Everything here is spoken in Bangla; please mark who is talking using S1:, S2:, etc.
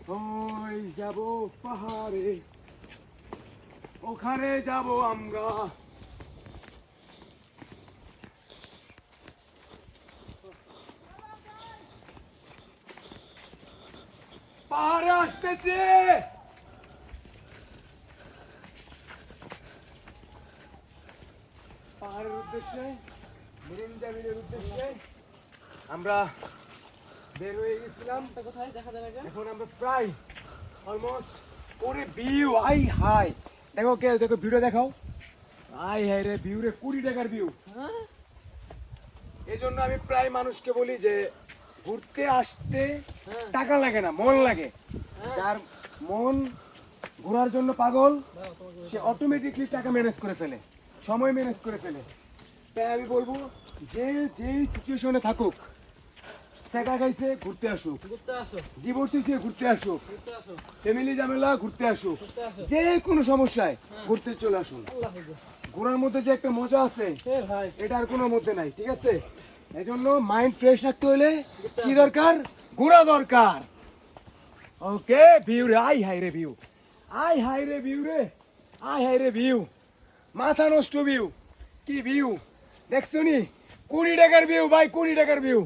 S1: ওই যাব পাহাড়ে, ওখানে যাব আমরা। পাহাড়ে আসতেছে। পাহাড়ের উদ্দেশ্যে, মিরিঞ্জামিলের উদ্দেশ্যে আমরা বের হয়ে গেছিলাম।
S2: কোথায় দেখা যাবে?
S1: এখন আমরা প্রায় অলমোস্ট ওরে ভিউ আই হাই দেখো, কে দেখো ভিডিও দেখাও। আই হাই রে ভিউ রে, 20 টাকার ভিউ। এই জন্য আমি প্রায় মানুষকে বলি যে ঘুরতে আসতে টাকা লাগে না, মন লাগে। যার মন ঘোরার জন্য পাগল, সে অটোমেটিকলি টাকা ম্যানেজ করে ফেলে, সময় ম্যানেজ করে ফেলে। তাই আমি বলবো যে যেই সিচুয়েশনে থাকুক, সেকা খাইছে ঘুরতে আসুক, ডিভোর্স হয়েছে ঘুরতে আসুক, ফ্যামিলি ঝামেলা ঘুরতে আসুক, যে কোনো সমস্যায় ঘুরতে চলে আসুন। ঘোরার মধ্যে যে একটা মজা আছে এটা আর কোনো মধ্যে নাই, ঠিক আছে? এই জন্য মাইন্ড ফ্রেশ রাখতে হলে কি দরকার? ঘোরা দরকার। ওকে ভিউ রে, আই হাই রে ভিউ, আই হাই রে ভিউ রে, আই হাই রে ভিউ, মাথা নষ্ট ভিউ। কি ভিউ দেখছো নি? 20 টাকার ভিউ ভাই, 20 টাকার ভিউ।